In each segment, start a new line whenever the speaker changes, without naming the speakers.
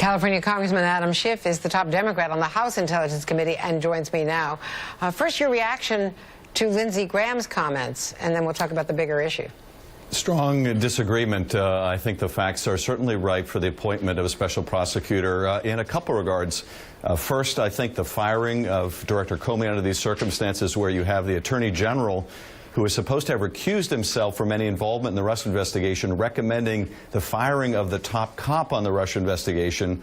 California Congressman Adam Schiff is the top Democrat on the House Intelligence Committee and joins me now. First, your reaction to Lindsey Graham's comments, and then we'll talk about the bigger issue.
Strong disagreement. I think the facts are certainly ripe for the appointment of a special prosecutor in a couple regards. First, I think the firing of Director Comey under these circumstances where you have the Attorney General who is supposed to have recused himself from any involvement in the Russia investigation, recommending the firing of the top cop on the Russia investigation,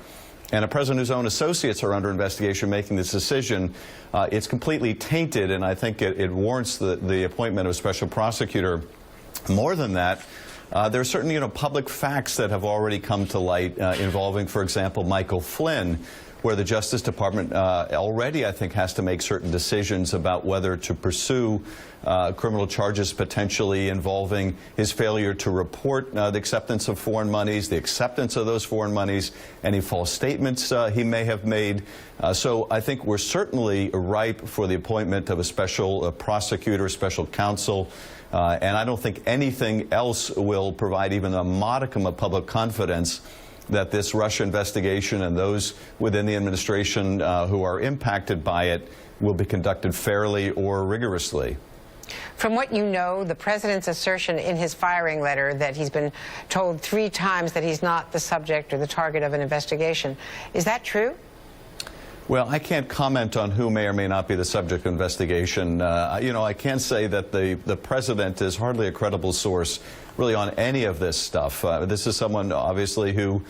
and a president whose own associates are under investigation making this decision. It's completely tainted, and I think it warrants the appointment of a special prosecutor. More than that, there are certain public facts that have already come to light involving, for example, Michael Flynn, where the Justice Department already, I think, has to make certain decisions about whether to pursue criminal charges potentially involving his failure to report the acceptance of foreign monies, the acceptance of those foreign monies, any false statements he may have made. So I think we're certainly ripe for the appointment of a special prosecutor, special counsel, and I don't think anything else will provide even a modicum of public confidence that this Russia investigation and those within the administration who are impacted by it will be conducted fairly or rigorously.
From what you know, the president's assertion in his firing letter that he's been told 3 times that he's not the subject or the target of an investigation, is that true?
Well, I can't comment on who may or may not be the subject of investigation. I can say that the president is hardly a credible source really on any of this stuff. This is someone, obviously, who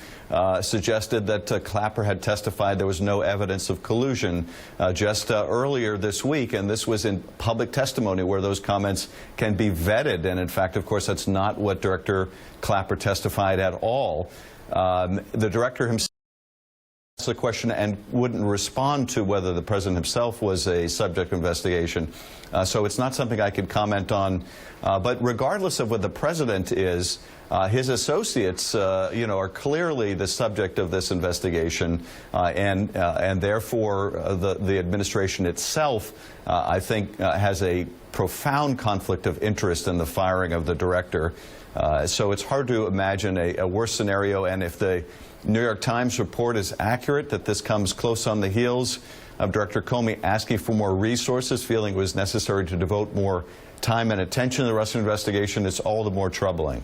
suggested that Clapper had testified there was no evidence of collusion just earlier this week, and this was in public testimony where those comments can be vetted. And in fact, of course, that's not what Director Clapper testified at all. The director himself asked the question and wouldn't respond to whether the president himself was a subject of investigation. So it's not something I could comment on. But regardless of what the president is, his associates, are clearly the subject of this investigation, and therefore the administration itself, I think, has a profound conflict of interest in the firing of the director. So it's hard to imagine a worse scenario, and if the New York Times report is accurate, that this comes close on the heels of Director Comey asking for more resources, feeling it was necessary to devote more time and attention to the Russian investigation, it's all the more troubling.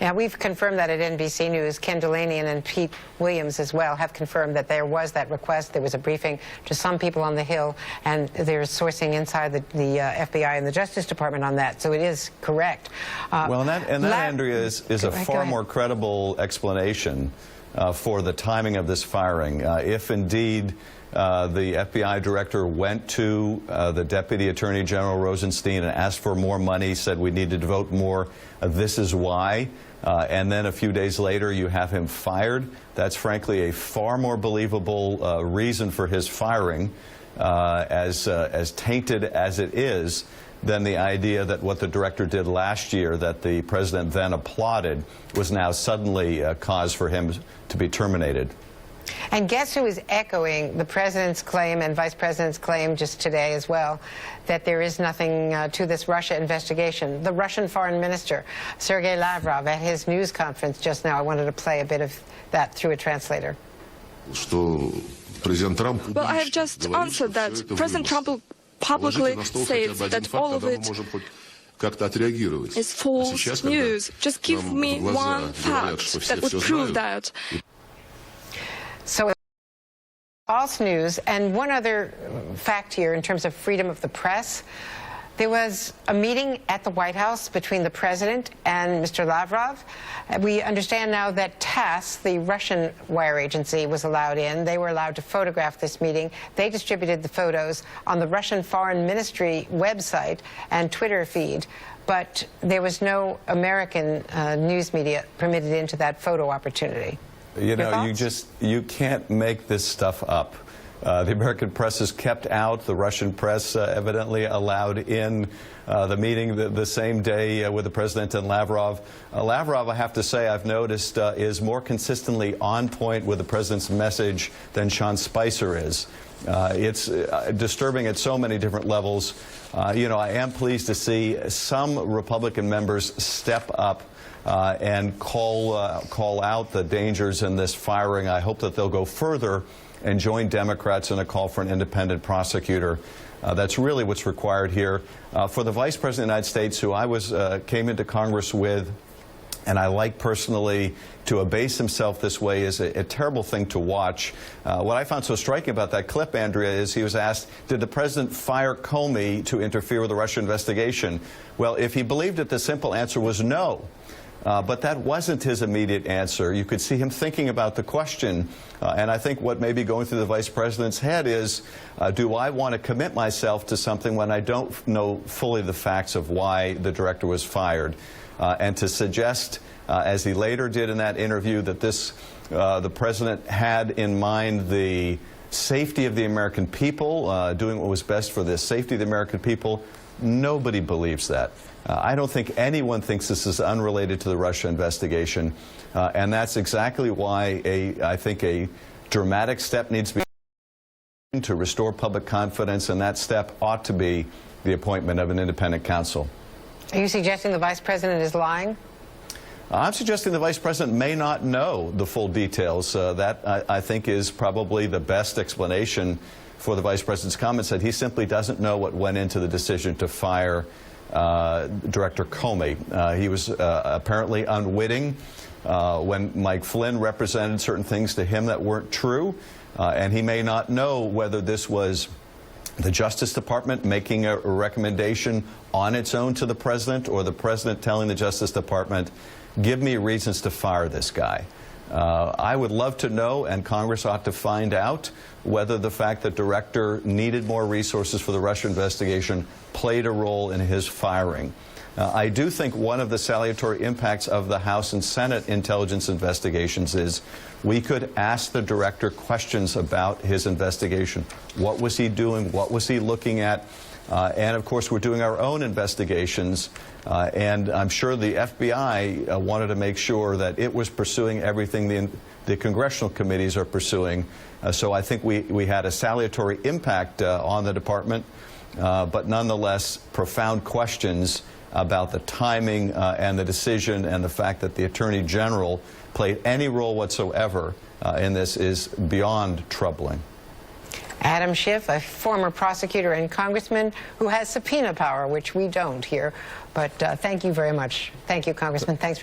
Yeah, we've confirmed that at NBC News. Ken Delanian and Pete Williams as well have confirmed that there was that request. There was a briefing to some people on the Hill, and there's sourcing inside the FBI and the Justice Department on that, so it is correct.
Well, and that Andrea, is a far more credible explanation for the timing of this firing. If indeed the FBI director went to the Deputy Attorney General Rosenstein and asked for more money, said we need to devote more, this is why, and then a few days later you have him fired, that's frankly a far more believable reason for his firing, as tainted as it is, than the idea that what the director did last year, that the president then applauded, was now suddenly a cause for him to be terminated.
And guess who is echoing the president's claim and vice president's claim just today as well, that there is nothing to this Russia investigation? The Russian foreign minister, Sergei Lavrov, at his news conference just now. I wanted to play a bit of that through a translator.
Well, I have just answered that President Trump publicly says that all of it is false news. Just give me one fact that would prove that.
So false news. And one other fact here in terms of freedom of the press. There was a meeting at the White House between the president and Mr. Lavrov. We understand now that TASS, the Russian wire agency, was allowed in. They were allowed to photograph this meeting. They distributed the photos on the Russian Foreign Ministry website and Twitter feed. But there was no American news media permitted into that photo opportunity.
You can't make this stuff up. The American press is kept out. The Russian press evidently allowed in the meeting the same day with the president and Lavrov. Lavrov, I have to say, I've noticed, is more consistently on point with the president's message than Sean Spicer is. It's disturbing at so many different levels. I am pleased to see some Republican members step up and call out the dangers in this firing. I hope that they'll go further and join Democrats in a call for an independent prosecutor. That's really what's required here. For the Vice President of the United States, who I came into Congress with, and I like personally, to abase himself this way is a terrible thing to watch. What I found so striking about that clip, Andrea, is he was asked, did the president fire Comey to interfere with the Russia investigation? Well, if he believed it, the simple answer was no. But that wasn't his immediate answer. You could see him thinking about the question. And I think what may be going through the vice president's head is, do I want to commit myself to something when I don't know fully the facts of why the director was fired? And to suggest, as he later did in that interview, that the president had in mind the safety of the American people, doing what was best for the safety of the American people, nobody believes that. I don't think anyone thinks this is unrelated to the Russia investigation, and that's exactly why I think a dramatic step needs to be taken to restore public confidence, and that step ought to be the appointment of an independent counsel.
Are you suggesting the vice president is lying?
I'm suggesting the vice president may not know the full details. That, I think, is probably the best explanation for the vice president's comments, that he simply doesn't know what went into the decision to fire Director Comey. He was apparently unwitting when Mike Flynn represented certain things to him that weren't true, and he may not know whether this was the Justice Department making a recommendation on its own to the president, or the president telling the Justice Department, give me reasons to fire this guy. I would love to know, and Congress ought to find out, whether the fact that director needed more resources for the Russia investigation played a role in his firing. I do think one of the salutary impacts of the House and Senate intelligence investigations is we could ask the director questions about his investigation. What was he doing? What was he looking at? And of course, we're doing our own investigations, and I'm sure the FBI wanted to make sure that it was pursuing everything the congressional committees are pursuing. So I think we had a salutary impact on the department, but nonetheless, profound questions about the timing and the decision, and the fact that the Attorney General played any role whatsoever in this is beyond troubling.
Adam Schiff, a former prosecutor and congressman who has subpoena power, which we don't here. But thank you very much. Thank you, Congressman. Thanks for being